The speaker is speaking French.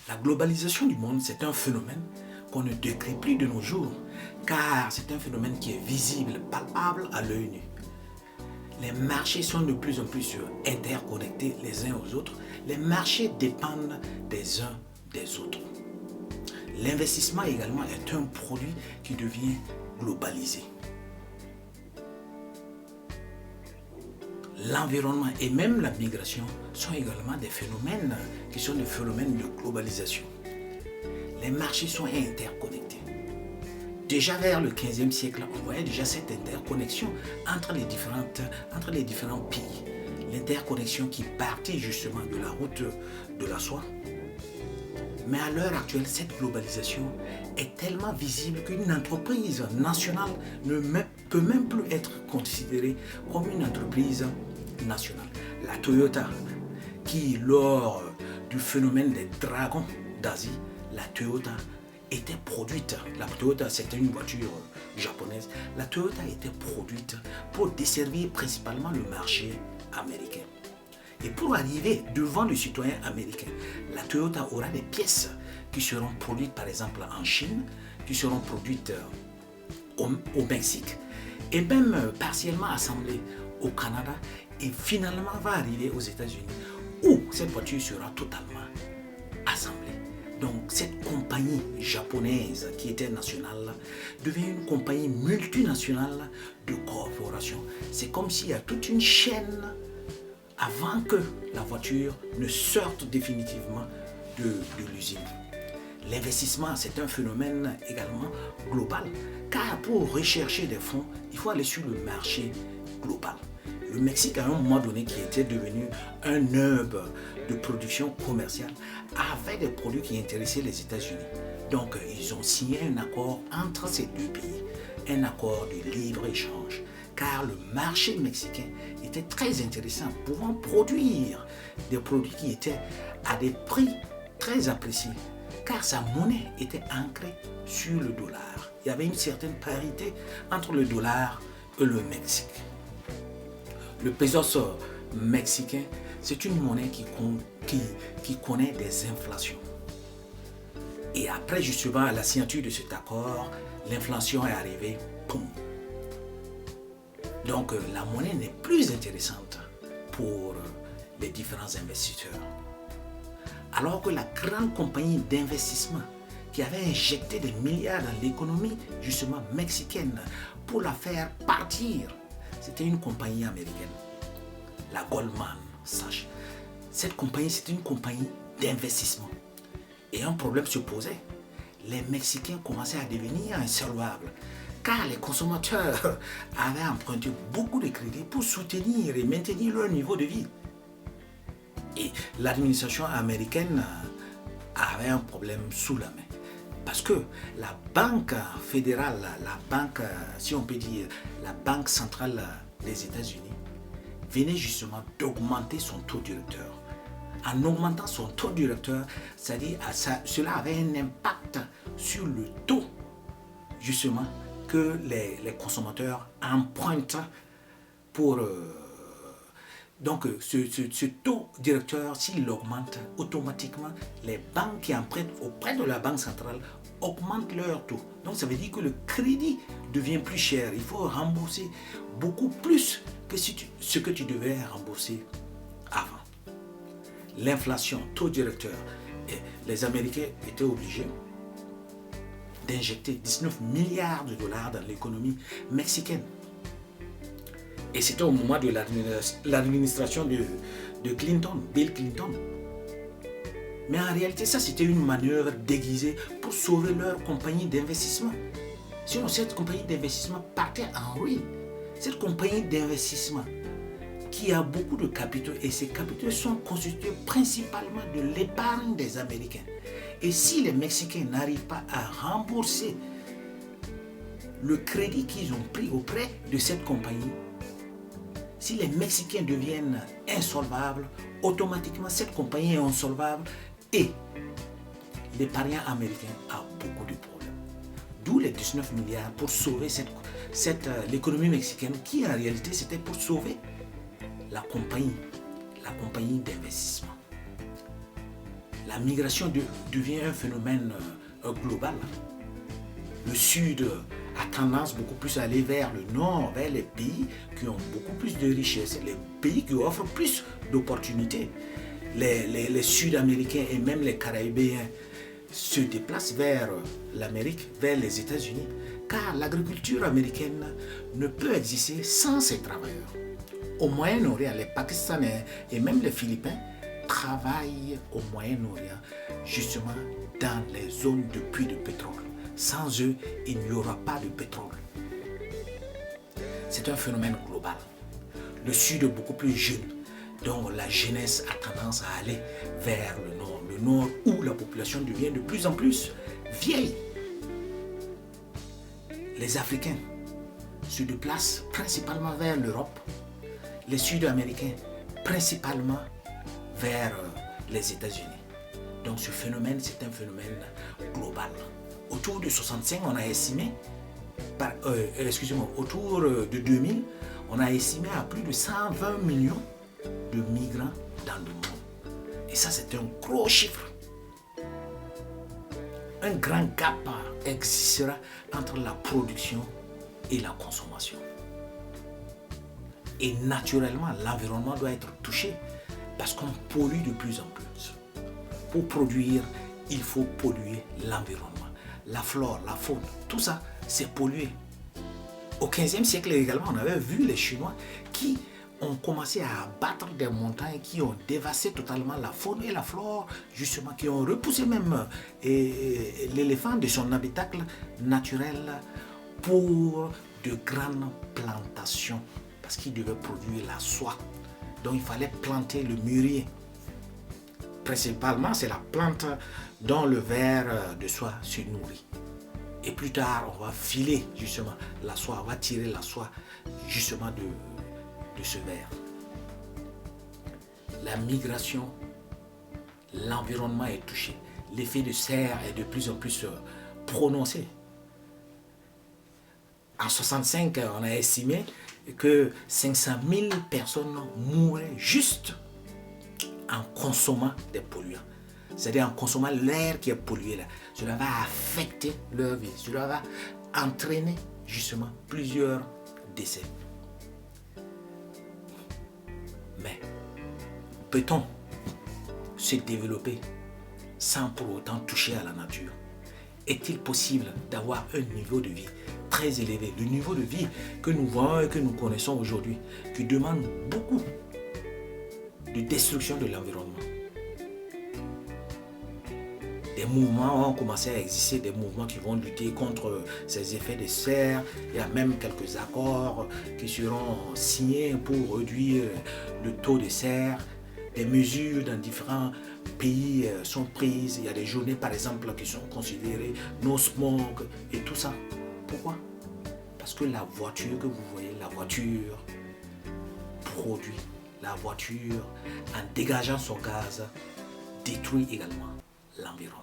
La globalisation du monde, c'est un phénomène qu'on ne décrit plus de nos jours, car c'est un phénomène qui est visible, palpable à l'œil nu. Les marchés sont de plus en plus interconnectés les uns aux autres. Les marchés dépendent des uns des autres. L'investissement également est un produit qui devient globalisé. L'environnement et même la migration sont également des phénomènes qui sont des phénomènes de globalisation. Les marchés sont interconnectés. Déjà vers le 15e siècle, on voyait déjà cette interconnexion entre les différents pays. L'interconnexion qui partait justement de la route de la soie. Mais à l'heure actuelle, cette globalisation est tellement visible qu'une entreprise nationale ne peut même plus être considérée comme une entreprise nationale. La Toyota, qui lors du phénomène des dragons d'Asie, la Toyota était produite. La Toyota, c'était une voiture japonaise. La Toyota était produite pour desservir principalement le marché américain. Et pour arriver devant le citoyen américain, la Toyota aura des pièces qui seront produites par exemple en Chine, qui seront produites au Mexique, et même partiellement assemblées au Canada, et finalement va arriver aux États-Unis, où cette voiture sera totalement assemblée. Donc cette compagnie japonaise qui était nationale devient une compagnie multinationale de corporation. C'est comme s'il y a toute une chaîne avant que la voiture ne sorte définitivement de l'usine. L'investissement, c'est un phénomène également global, car pour rechercher des fonds, il faut aller sur le marché global. Le Mexique, à un moment donné, qui était devenu un hub de production commerciale, avait des produits qui intéressaient les États-Unis. Donc, ils ont signé un accord entre ces deux pays, un accord de libre-échange, car le marché mexicain était très intéressant, pouvant produire des produits qui étaient à des prix très appréciés, car sa monnaie était ancrée sur le dollar. Il y avait une certaine parité entre le dollar et le Mexique. Le pesos mexicain, c'est une monnaie qui connaît des inflations. Et après justement la signature de cet accord, l'inflation est arrivée, boum. Donc la monnaie n'est plus intéressante pour les différents investisseurs. Alors que la grande compagnie d'investissement qui avait injecté des milliards dans l'économie justement mexicaine pour la faire partir, c'était une compagnie américaine, la Goldman Sachs. Cette compagnie, c'était une compagnie d'investissement. Et un problème se posait. Les Mexicains commençaient à devenir insolvables, car les consommateurs avaient emprunté beaucoup de crédits pour soutenir et maintenir leur niveau de vie. Et l'administration américaine avait un problème sous la main. Parce que la banque fédérale, la banque, si on peut dire, la banque centrale des États-Unis, venait justement d'augmenter son taux directeur. En augmentant son taux directeur, c'est-à-dire cela avait un impact sur le taux, justement, que les consommateurs empruntent pour... Donc, ce taux directeur, s'il augmente, automatiquement, les banques qui empruntent auprès de la banque centrale augmentent leur taux. Donc, ça veut dire que le crédit devient plus cher. Il faut rembourser beaucoup plus que ce que tu devais rembourser avant. L'inflation, taux directeur, les Américains étaient obligés d'injecter 19 milliards de dollars dans l'économie mexicaine. Et c'était au moment de l'administration de Clinton, Bill Clinton. Mais en réalité, ça c'était une manœuvre déguisée pour sauver leur compagnie d'investissement. Sinon, cette compagnie d'investissement partait en ruine. Cette compagnie d'investissement qui a beaucoup de capitaux, et ces capitaux sont constitués principalement de l'épargne des Américains. Et si les Mexicains n'arrivent pas à rembourser le crédit qu'ils ont pris auprès de cette compagnie, si les Mexicains deviennent insolvables, automatiquement cette compagnie est insolvable et l'épargnant américain a beaucoup de problèmes. D'où les 19 milliards pour sauver l'économie mexicaine qui en réalité c'était pour sauver la compagnie d'investissement. la migration devient un phénomène global. Le Sud a tendance beaucoup plus à aller vers le Nord, vers les pays qui ont beaucoup plus de richesses, les pays qui offrent plus d'opportunités. Les Sud-Américains et même les Caraïbéens se déplacent vers l'Amérique, vers les États-Unis, car l'agriculture américaine ne peut exister sans ses travailleurs. Au Moyen-Orient, les Pakistanais et même les Philippins travaillent au Moyen-Orient, justement dans les zones de puits de pétrole. Sans eux, il n'y aura pas de pétrole. C'est un phénomène global. Le Sud est beaucoup plus jeune, donc la jeunesse a tendance à aller vers le Nord où la population devient de plus en plus vieille. Les Africains se déplacent principalement vers l'Europe, les Sud-Américains principalement vers les États-Unis. Donc ce phénomène, c'est un phénomène global. Autour de 65, on a estimé, autour de 2000, on a estimé à plus de 120 millions de migrants dans le monde. Et ça, c'est un gros chiffre. Un grand gap existera entre la production et la consommation. Et naturellement, l'environnement doit être touché parce qu'on pollue de plus en plus. Pour produire, il faut polluer l'environnement. La flore, la faune, tout ça, c'est pollué. Au XVe siècle également, on avait vu les Chinois qui ont commencé à abattre des montagnes, qui ont dévasté totalement la faune et la flore, justement, qui ont repoussé même l'éléphant de son habitat naturel pour de grandes plantations, parce qu'ils devaient produire la soie. Donc il fallait planter le mûrier. Principalement, c'est la plante dont le ver de soie se nourrit. Et plus tard, on va filer justement la soie, on va tirer la soie justement de ce ver. La migration, l'environnement est touché. L'effet de serre est de plus en plus prononcé. En 65, on a estimé que 500 000 personnes mouraient juste en consommant des polluants. C'est-à-dire en consommant l'air qui est pollué là. Cela va affecter leur vie. Cela va entraîner justement plusieurs décès. Mais peut-on se développer sans pour autant toucher à la nature? Est-il possible d'avoir un niveau de vie très élevé, le niveau de vie que nous voyons et que nous connaissons aujourd'hui, qui demande beaucoup de destruction de l'environnement? Des mouvements ont commencé à exister, des mouvements qui vont lutter contre ces effets de serre. Il y a même quelques accords qui seront signés pour réduire le taux de serre. Des mesures dans différents pays sont prises. Il y a des journées, par exemple, qui sont considérées no smoke et tout ça. Pourquoi? Parce que la voiture que vous voyez, la voiture produit. La voiture, en dégageant son gaz, détruit également l'environnement.